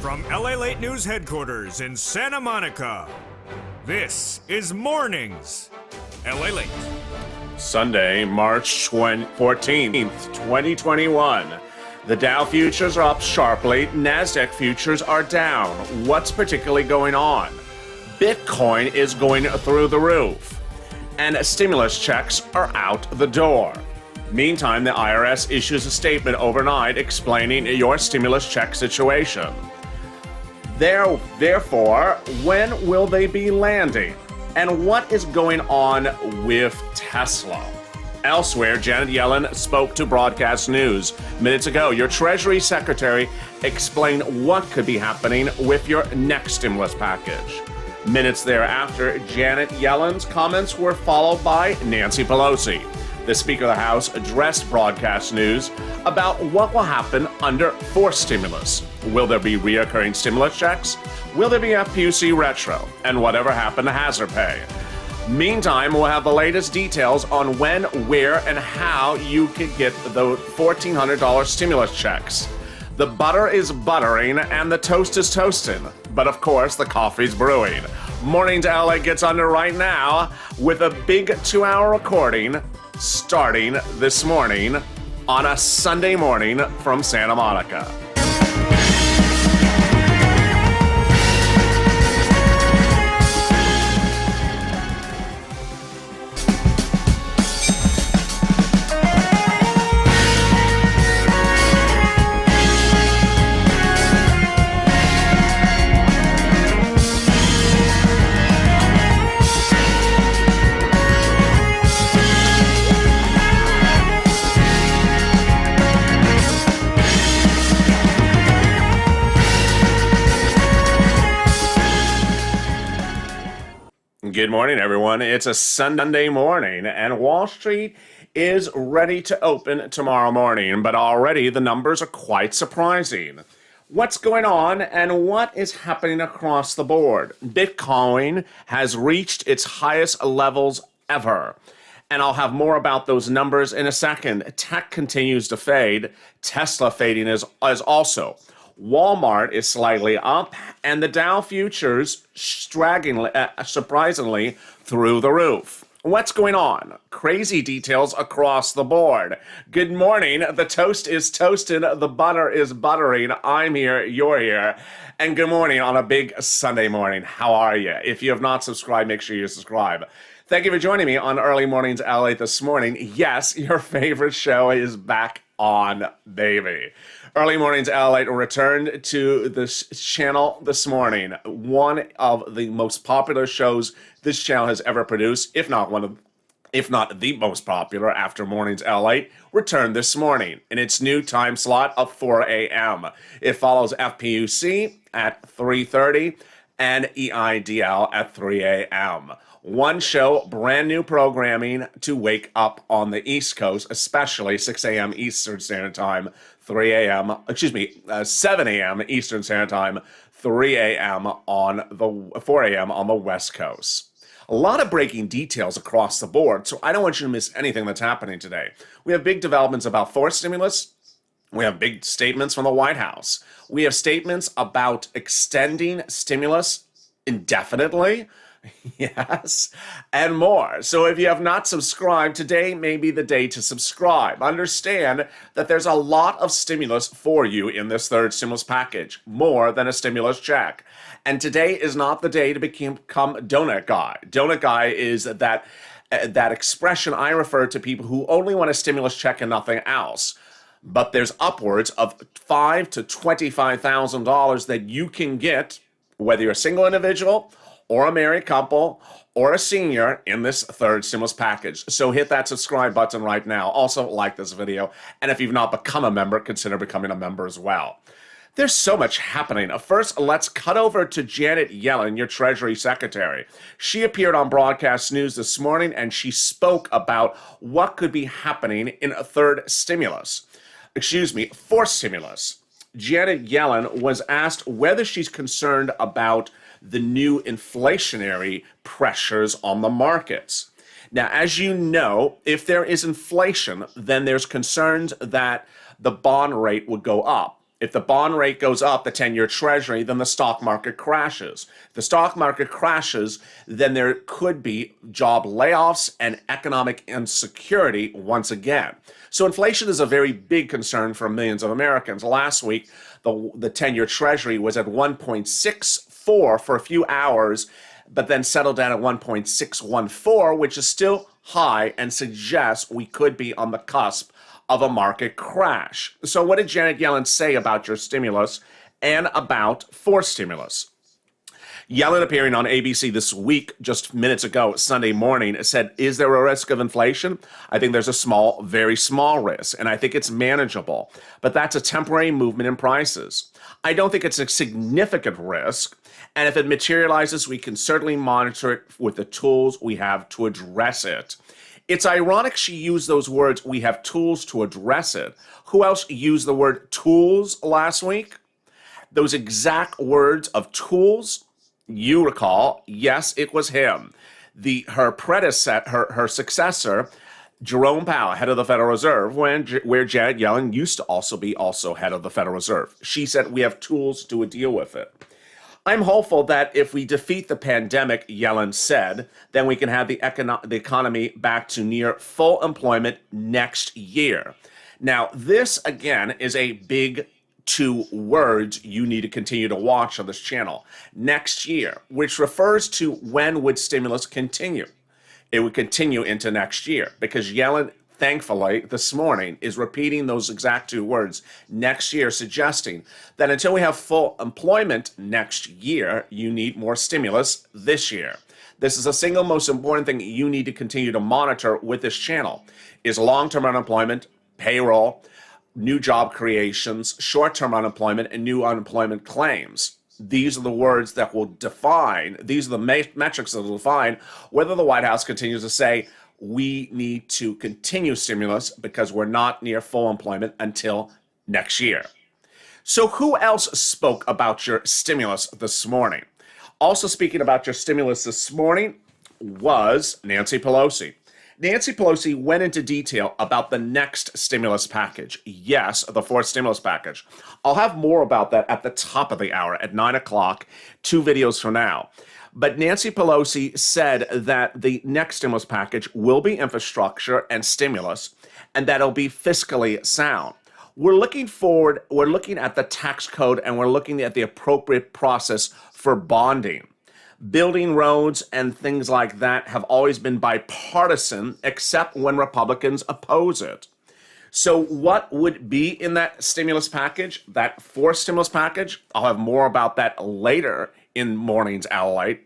From LALATE News headquarters in Santa Monica, this is Mornings LALATE. Sunday, March 14th, 2021. The Dow futures are up sharply. NASDAQ futures are down. What's particularly going on? Bitcoin is going through the roof. And stimulus checks are out the door. Meantime, the IRS issues a statement overnight explaining your stimulus check situation. Therefore, when will they be landing? And what is going on with Tesla? Elsewhere, Janet Yellen spoke to Broadcast News minutes ago. Your Treasury Secretary explained what could be happening with your next stimulus package. Minutes thereafter, Janet Yellen's comments were followed by Nancy Pelosi. The Speaker of the House addressed Broadcast News about what will happen under forced stimulus. Will there be reoccurring stimulus checks? Will there be FPUC retro? And whatever happened to hazard pay? Meantime, we'll have the latest details on when, where, and how you can get the $1,400 stimulus checks. The butter is buttering and the toast is toasting. But of course, the coffee's brewing. Morning to LA gets under right now with a big 2-hour recording starting this morning on a Sunday morning from Santa Monica. Good morning, everyone. It's a Sunday morning, and Wall Street is ready to open tomorrow morning, but already the numbers are quite surprising. What's going on and what is happening across the board? Bitcoin has reached its highest levels ever, and I'll have more about those numbers in a second. Tech continues to fade. Tesla fading as also. Walmart is slightly up, and the Dow futures surprisingly through the roof. What's going on? Crazy details across the board. Good morning. The toast is toasted. The butter is buttering. I'm here. You're here. And good morning on a big Sunday morning. How are you? If you have not subscribed, make sure you subscribe. Thank you for joining me on Early Mornings LA this morning. Yes, your favorite show is back on, baby. Early Mornings LA returned to this channel this morning. One of the most popular shows this channel has ever produced, if not the most popular after Mornings LA, returned this morning in its new time slot of 4 a.m. It follows FPUC at 3:30 and EIDL at 3 a.m. One show, brand new programming to wake up on the East Coast, especially 6 a.m. Eastern Standard Time, 7 a.m. Eastern Standard Time, 3 a.m. on the 4 a.m. on the West Coast. A lot of breaking details across the board, so I don't want you to miss anything that's happening today. We have big developments about forced stimulus. We have big statements from the White House. We have statements about extending stimulus indefinitely. Yes, and more. So if you have not subscribed, today may be the day to subscribe. Understand that there's a lot of stimulus for you in this third stimulus package, more than a stimulus check. And today is not the day to become donut guy. Donut guy is that expression I refer to people who only want a stimulus check and nothing else. But there's upwards of $5,000 to $25,000 that you can get, whether you're a single individual or a married couple, or a senior in this third stimulus package. So hit that subscribe button right now. Also like this video. And if you've not become a member, consider becoming a member as well. There's so much happening. First, let's cut over to Janet Yellen, your Treasury Secretary. She appeared on Broadcast News this morning and she spoke about what could be happening in a third stimulus. Fourth stimulus. Janet Yellen was asked whether she's concerned about the new inflationary pressures on the markets. Now, as you know, if there is inflation, then there's concerns that the bond rate would go up. If the bond rate goes up, the 10-year treasury, then the stock market crashes. If the stock market crashes, then there could be job layoffs and economic insecurity once again. So inflation is a very big concern for millions of Americans. Last week, the 10-year treasury was at 1.64 for a few hours, but then settled down at 1.614, which is still high and suggests we could be on the cusp of a market crash. So what did Janet Yellen say about your stimulus and about forced stimulus? Yellen, appearing on ABC this week, just minutes ago, Sunday morning, said, is there a risk of inflation? I think there's a small, very small risk, and I think it's manageable. But that's a temporary movement in prices. I don't think it's a significant risk, and if it materializes, we can certainly monitor it with the tools we have to address it. It's ironic she used those words, we have tools to address it. Who else used the word tools last week? Those exact words of tools, you recall, yes, it was him. Her predecessor, her successor, Jerome Powell, head of the Federal Reserve, where Janet Yellen used to also be head of the Federal Reserve. She said, we have tools to deal with it. I'm hopeful that if we defeat the pandemic, Yellen said, then we can have the economy back to near full employment next year. Now, this, again, is a big two words you need to continue to watch on this channel. Next year, which refers to when would stimulus continue. It would continue into next year because Yellen, thankfully, this morning is repeating those exact two words, next year, suggesting that until we have full employment next year, you need more stimulus this year. This is the single most important thing you need to continue to monitor with this channel, is long-term unemployment, payroll, new job creations, short-term unemployment, and new unemployment claims. These are the words that will define, these are the metrics that will define whether the White House continues to say, we need to continue stimulus because we're not near full employment until next year. So who else spoke about your stimulus this morning? Also speaking about your stimulus this morning was Nancy Pelosi. Nancy Pelosi went into detail about the next stimulus package. Yes, the fourth stimulus package. I'll have more about that at the top of the hour at 9 o'clock, 2 videos from now. But Nancy Pelosi said that the next stimulus package will be infrastructure and stimulus, and that it'll be fiscally sound. We're looking forward, we're looking at the tax code, and we're looking at the appropriate process for bonding. Building roads and things like that have always been bipartisan, except when Republicans oppose it. So what would be in that stimulus package, that fourth stimulus package? I'll have more about that later in morning's LALATE.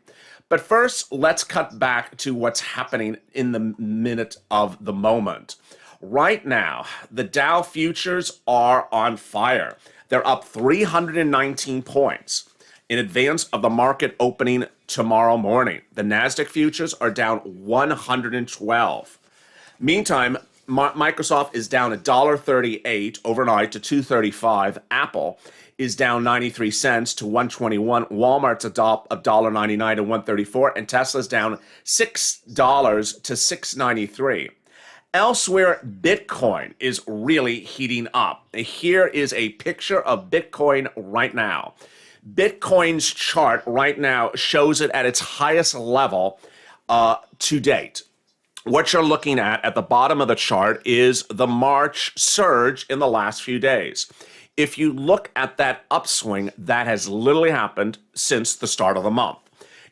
But first, let's cut back to what's happening in the minute of the moment. Right now, the Dow futures are on fire. They're up 319 points in advance of the market opening tomorrow morning. The NASDAQ futures are down 112. Meantime, Microsoft is down $1.38 overnight to $2.35. Apple is down 93 cents to 121. Walmart's $1.99 to 134, and Tesla's down $6 to 693. Elsewhere, Bitcoin is really heating up. Here is a picture of Bitcoin right now. Bitcoin's chart right now shows it at its highest level to date. What you're looking at the bottom of the chart is the March surge in the last few days. If you look at that upswing, that has literally happened since the start of the month.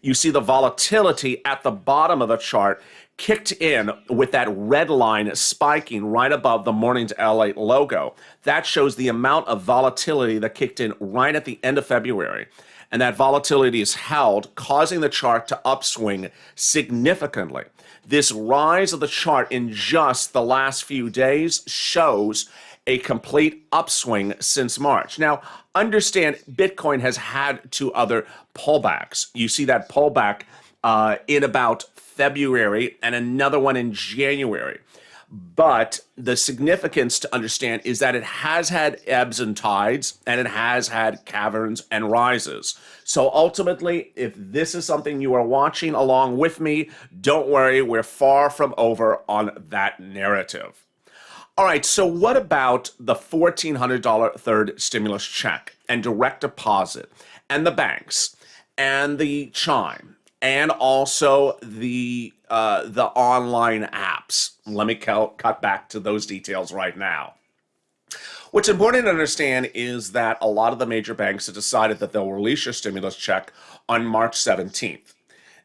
You see the volatility at the bottom of the chart kicked in with that red line spiking right above the morning's LALATE logo. That shows the amount of volatility that kicked in right at the end of February. And that volatility is held, causing the chart to upswing significantly. This rise of the chart in just the last few days shows a complete upswing since March. Now, understand Bitcoin has had 2 other pullbacks. You see that pullback in about February and another one in January. But the significance to understand is that it has had ebbs and tides, and it has had caverns and rises. So ultimately, if this is something you are watching along with me, don't worry, we're far from over on that narrative. All right, so what about the $1,400 third stimulus check and direct deposit and the banks and the Chime and also the online apps? Let me cut back to those details right now. What's important to understand is that a lot of the major banks have decided that they'll release your stimulus check on March 17th.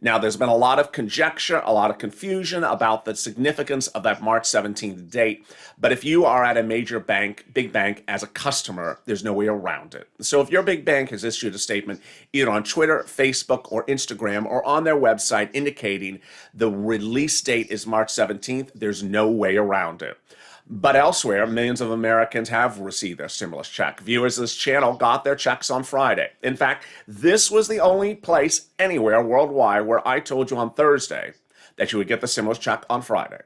Now, there's been a lot of conjecture, a lot of confusion about the significance of that March 17th date. But if you are at a major bank, big bank, as a customer, there's no way around it. So if your big bank has issued a statement either on Twitter, Facebook, or Instagram, or on their website indicating the release date is March 17th, there's no way around it. But elsewhere, millions of Americans have received their stimulus check. Viewers of this channel got their checks on Friday. In fact, this was the only place anywhere worldwide where I told you on Thursday that you would get the stimulus check on Friday.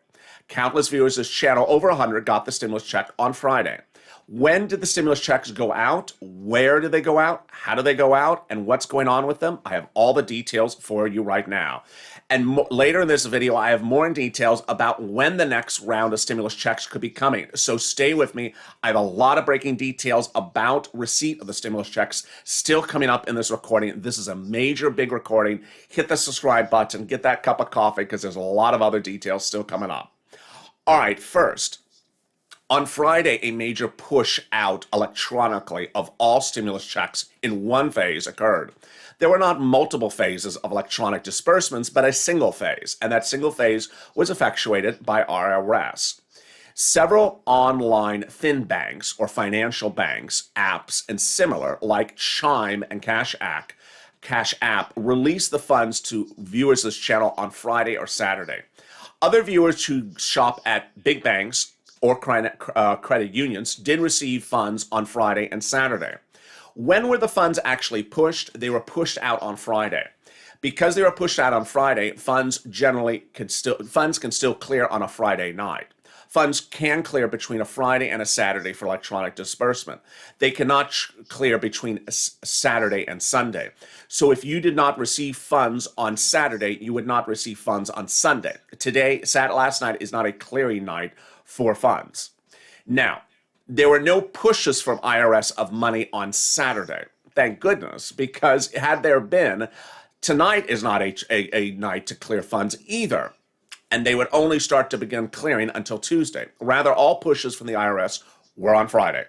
Countless viewers of this channel, over 100, got the stimulus check on Friday. When did the stimulus checks go out? Where did they go out? How do they go out? And what's going on with them? I have all the details for you right now. And later in this video, I have more details about when the next round of stimulus checks could be coming. So stay with me. I have a lot of breaking details about receipt of the stimulus checks still coming up in this recording. This is a major, big recording. Hit the subscribe button, get that cup of coffee, because there's a lot of other details still coming up. All right, first, on Friday, a major push out electronically of all stimulus checks in one phase occurred. There were not multiple phases of electronic disbursements, but a single phase, and that single phase was effectuated by IRS. Several online fin banks or financial banks, apps, and similar, like Chime and Cash App, released the funds to viewers of this channel on Friday or Saturday. Other viewers who shop at big banks or credit unions did receive funds on Friday and Saturday. When were the funds actually pushed? They were pushed out on Friday. Because they were pushed out on Friday, funds can still clear on a Friday night. Funds can clear between a Friday and a Saturday for electronic disbursement. They cannot clear between Saturday and Sunday. So if you did not receive funds on Saturday, you would not receive funds on Sunday. Last night is not a clearing night for funds. Now, there were no pushes from IRS of money on Saturday. Thank goodness, because had there been, tonight is not a night to clear funds either. And they would only start to begin clearing until Tuesday. Rather, all pushes from the IRS were on Friday.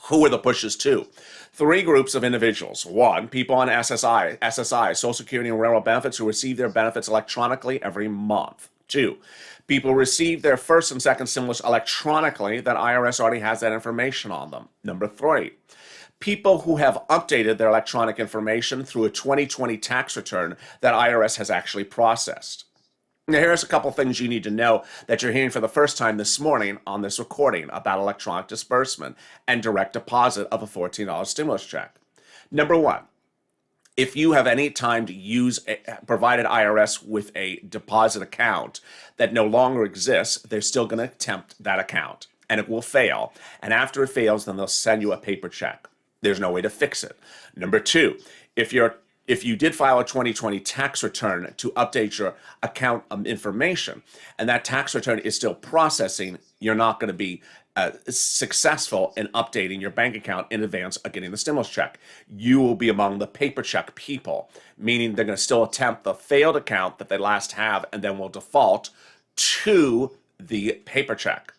Who were the pushes to? Three groups of individuals. One, people on SSI, Social Security and Railroad benefits, who receive their benefits electronically every month. Two, people receive their first and second stimulus electronically. That IRS already has that information on them. Number three, people who have updated their electronic information through a 2020 tax return that IRS has actually processed. Now, here's a couple things you need to know that you're hearing for the first time this morning on this recording about electronic disbursement and direct deposit of a $14 stimulus check. Number one, if you have any time to provided IRS with a deposit account that no longer exists, they're still going to attempt that account, and it will fail. And after it fails, then they'll send you a paper check. There's no way to fix it. Number two, if you did file a 2020 tax return to update your account information, and that tax return is still processing, you're not going to be successful in updating your bank account in advance of getting the stimulus check. You will be among the paper check people, meaning they're going to still attempt the failed account that they last have and then will default to the paper check.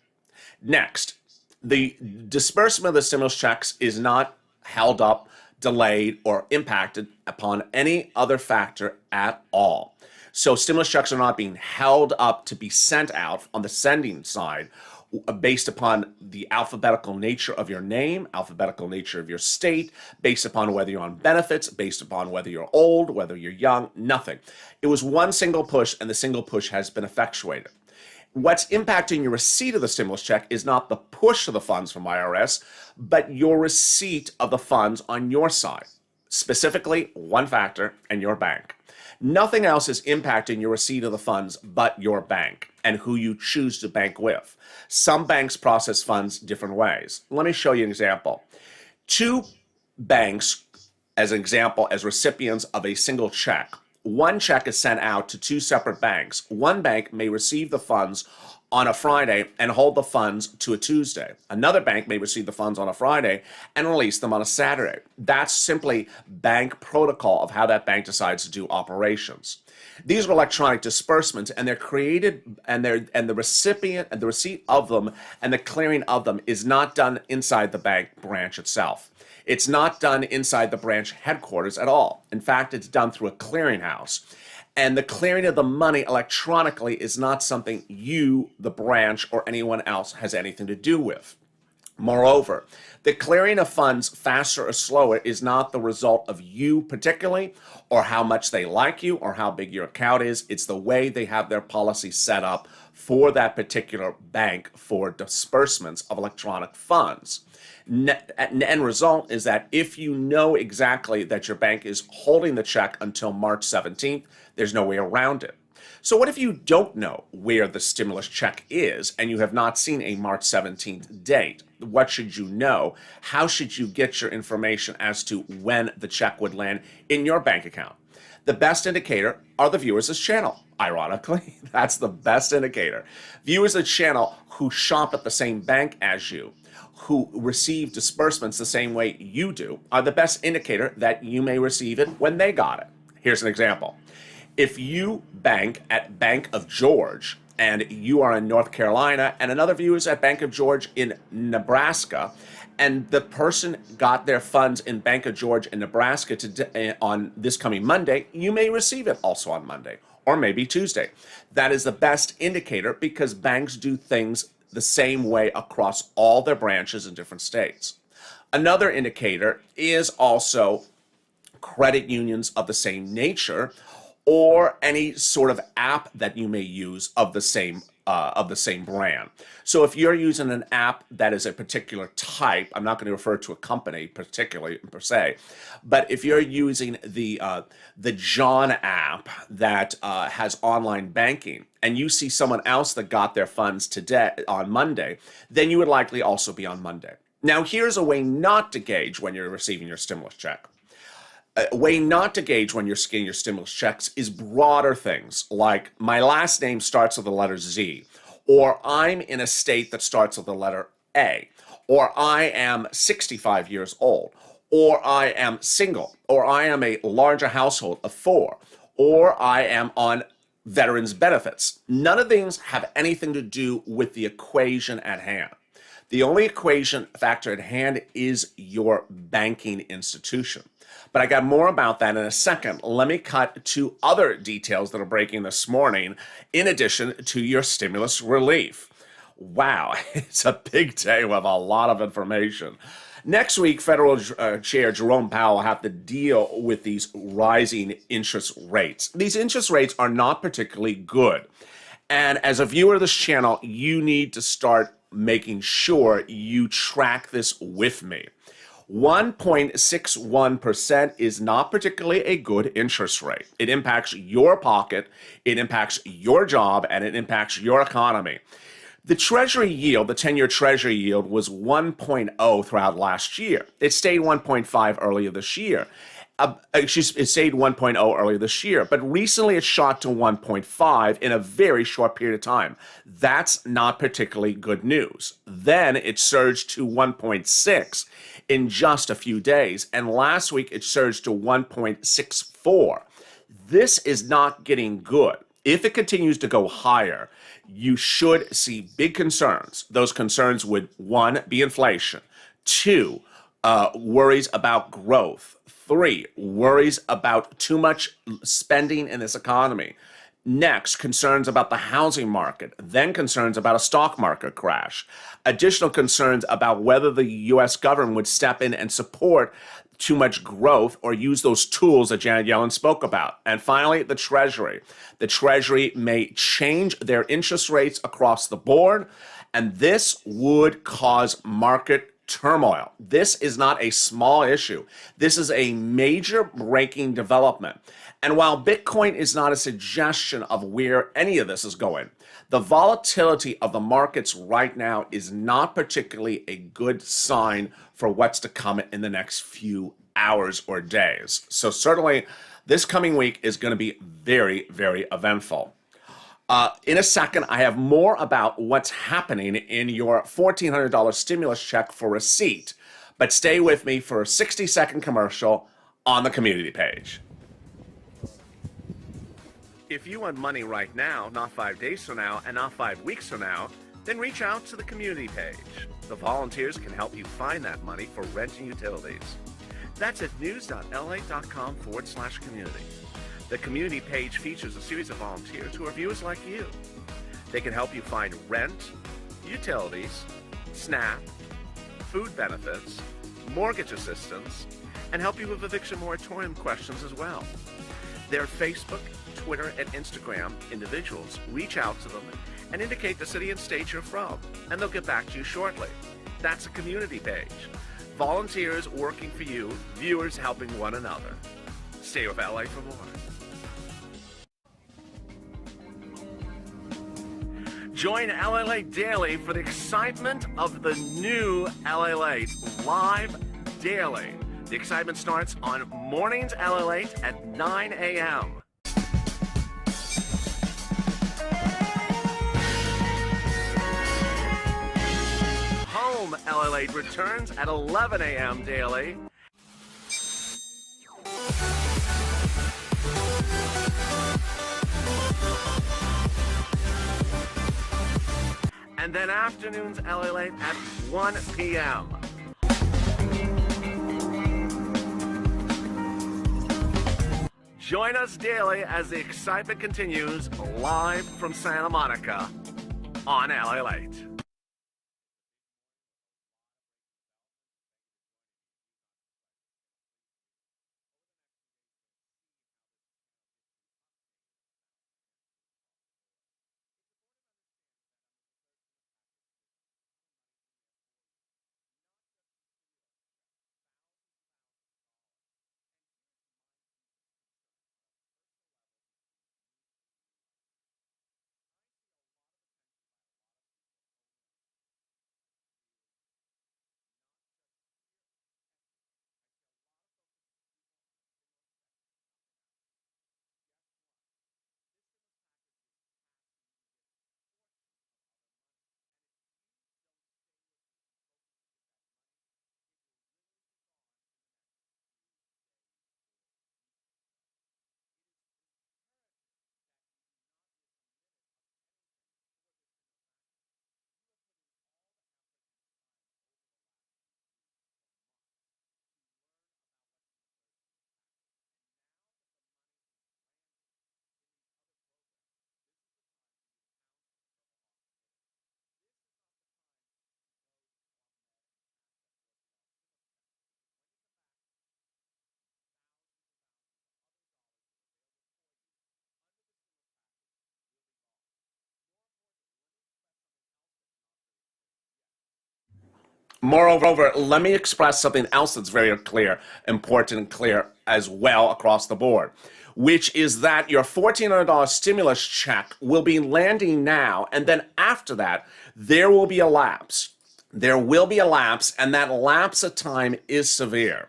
Next, the disbursement of the stimulus checks is not held up, delayed, or impacted upon any other factor at all. So stimulus checks are not being held up to be sent out on the sending side based upon the alphabetical nature of your name, alphabetical nature of your state, based upon whether you're on benefits, based upon whether you're old, whether you're young, nothing. It was one single push, and the single push has been effectuated. What's impacting your receipt of the stimulus check is not the push of the funds from IRS, but your receipt of the funds on your side. Specifically, one factor, and your bank. Nothing else is impacting your receipt of the funds but your bank and who you choose to bank with. Some banks process funds different ways. Let me show you an example. Two banks, as an example, as recipients of a single check. One check is sent out to two separate banks. One bank may receive the funds on a Friday and hold the funds to a Tuesday. Another bank may receive the funds on a Friday and release them on a Saturday. That's simply bank protocol of how that bank decides to do operations. These are electronic disbursements, and they're created, and the recipient and the receipt of them and the clearing of them is not done inside the bank branch itself. It's not done inside the branch headquarters at all. In fact, it's done through a clearinghouse. And the clearing of the money electronically is not something you, the branch, or anyone else has anything to do with. Moreover, the clearing of funds faster or slower is not the result of you particularly, or how much they like you, or how big your account is. It's the way they have their policy set up for that particular bank for disbursements of electronic funds. End result is that if you know exactly that your bank is holding the check until March 17th, there's no way around it. So what if you don't know where the stimulus check is and you have not seen a March 17th date? What should you know? How should you get your information as to when the check would land in your bank account? The best indicator are the viewers of this channel. Ironically, that's the best indicator. Viewers of the channel who shop at the same bank as you, who receive disbursements the same way you do, are the best indicator that you may receive it when they got it. Here's an example. If you bank at Bank of George and you are in North Carolina and another viewer is at Bank of George in Nebraska, and the person got their funds in Bank of George in Nebraska on this coming Monday, you may receive it also on Monday or maybe Tuesday. That is the best indicator because banks do things the same way across all their branches in different states. Another indicator is also credit unions of the same nature, or any sort of app that you may use of the same brand. So if you're using an app that is a particular type, I'm not going to refer to a company particularly per se, but if you're using the John app that has online banking, and you see someone else that got their funds today on Monday, then you would likely also be on Monday. Now, here's a way not to gauge when you're receiving your stimulus check. A way not to gauge when you're getting your stimulus checks is broader things like my last name starts with the letter Z, or I'm in a state that starts with the letter A, or I am 65 years old, or I am single, or I am a larger household of 4, or I am on veterans benefits. None of these have anything to do with the equation at hand. The only equation factor at hand is your banking institution. But I got more about that in a second. Let me cut to other details that are breaking this morning, in addition to your stimulus relief. Wow, it's a big day with a lot of information. Next week, Federal Chair Jerome Powell will have to deal with these rising interest rates. These interest rates are not particularly good. And as a viewer of this channel, you need to start making sure you track this with me. 1.61% is not particularly a good interest rate. It impacts your pocket, it impacts your job, and it impacts your economy. The Treasury yield, the 10-year Treasury yield, was 1.0 throughout last year. It stayed 1.5 earlier this year. It stayed 1.0 earlier this year, but recently it shot to 1.5 in a very short period of time. That's not particularly good news. Then it surged to 1.6 in just a few days, and last week it surged to 1.64. This is not getting good. If it continues to go higher, you should see big concerns. Those concerns would, 1, be inflation, 2, worries about growth, 3, worries about too much spending in this economy. Next, concerns about the housing market, then concerns about a stock market crash. Additional concerns about whether the U.S. government would step in and support too much growth or use those tools that Janet Yellen spoke about. And finally, the Treasury. The Treasury may change their interest rates across the board, and this would cause market turmoil. This is not a small issue. This is a major breaking development. And while Bitcoin is not a suggestion of where any of this is going, the volatility of the markets right now is not particularly a good sign for what's to come in the next few hours or days. So certainly this coming week is going to be very, very eventful. In a second, I have more about what's happening in your $1,400 stimulus check for receipt. But stay with me for a 60-second commercial on the community page. If you want money right now, not 5 days from now, and not 5 weeks from now, then reach out to the community page. The volunteers can help you find that money for rent and utilities. That's at news.la.com/community. The community page features a series of volunteers who are viewers like you. They can help you find rent, utilities, SNAP, food benefits, mortgage assistance, and help you with eviction moratorium questions as well. Their Facebook, Twitter, and Instagram individuals reach out to them and indicate the city and state you're from, and they'll get back to you shortly. That's a community page. Volunteers working for you, viewers helping one another. Stay with LA for more. Join LALATE Daily for the excitement of the new LALATE live daily. The excitement starts on Mornings LALATE at 9 a.m. Home LALATE returns at 11 a.m. daily. And then afternoons LALATE at 1 p.m. Join us daily as the excitement continues live from Santa Monica on LALATE. Moreover, let me express something else that's very clear, important and clear as well across the board, which is that your $1,400 stimulus check will be landing now, and then after that, there will be a lapse. There will be a lapse, and that lapse of time is severe.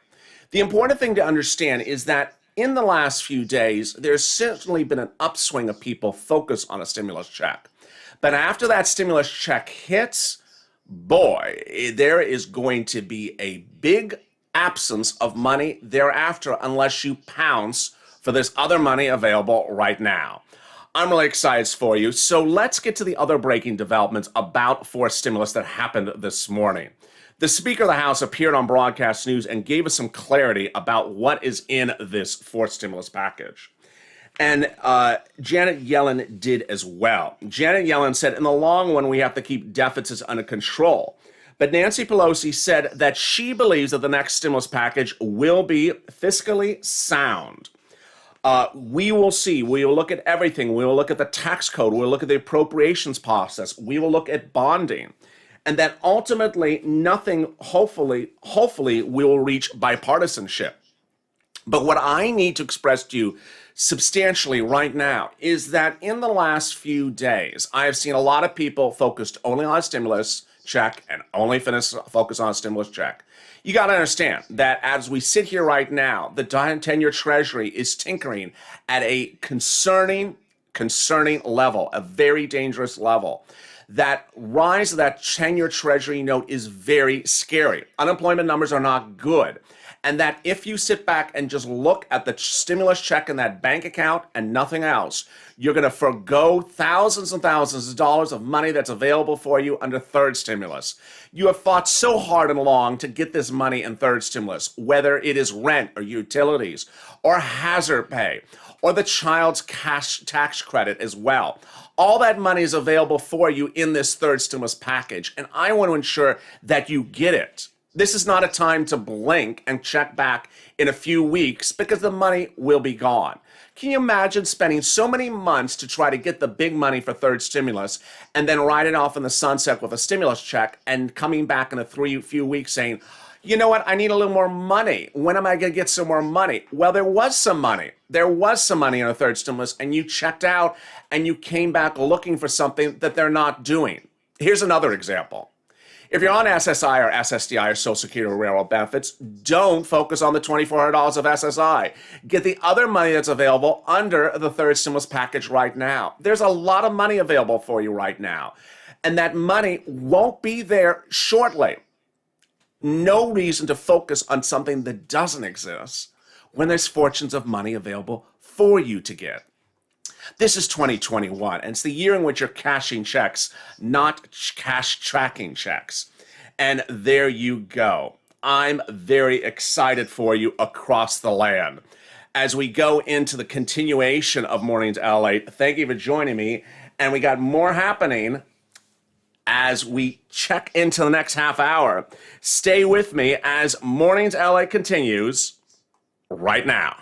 The important thing to understand is that in the last few days, there's certainly been an upswing of people focused on a stimulus check. But after that stimulus check hits, boy, there is going to be a big absence of money thereafter unless you pounce for this other money available right now. I'm really excited for you. So let's get to the other breaking developments about forced stimulus that happened this morning. The Speaker of the House appeared on broadcast news and gave us some clarity about what is in this forced stimulus package. And Janet Yellen did as well. Janet Yellen said, in the long run, we have to keep deficits under control. But Nancy Pelosi said that she believes that the next stimulus package will be fiscally sound. We will see. We will look at everything. We will look at the tax code. We'll look at the appropriations process. We will look at bonding. And that ultimately nothing, hopefully, will reach bipartisanship. But what I need to express to you substantially right now is that in the last few days, I have seen a lot of people focused only on a stimulus check and only focus on a stimulus check. You got to understand that as we sit here right now, the 10-year Treasury is tinkering at a concerning concerning level, a very dangerous level. That rise of that 10-year Treasury note is very scary. Unemployment numbers are not good. And that if you sit back and just look at the stimulus check in that bank account and nothing else, you're going to forgo thousands and thousands of dollars of money that's available for you under third stimulus. You have fought so hard and long to get this money in third stimulus, whether it is rent or utilities or hazard pay or the child's cash tax credit as well. All that money is available for you in this third stimulus package, and I want to ensure that you get it. This is not a time to blink and check back in a few weeks because the money will be gone. Can you imagine spending so many months to try to get the big money for third stimulus and then riding off in the sunset with a stimulus check and coming back in a few weeks saying, you know what, I need a little more money. When am I going to get some more money? Well, there was some money. There was some money in a third stimulus, and you checked out and you came back looking for something that they're not doing. Here's another example. If you're on SSI or SSDI or Social Security or railroad benefits, don't focus on the $2,400 of SSI. Get the other money that's available under the third stimulus package right now. There's a lot of money available for you right now, and that money won't be there shortly. No reason to focus on something that doesn't exist when there's fortunes of money available for you to get. This is 2021, and it's the year in which you're cashing checks, not cash tracking checks. And there you go. I'm very excited for you across the land. As we go into the continuation of Mornings LALATE, thank you for joining me. And we got more happening as we check into the next half hour. Stay with me as Mornings LALATE continues right now.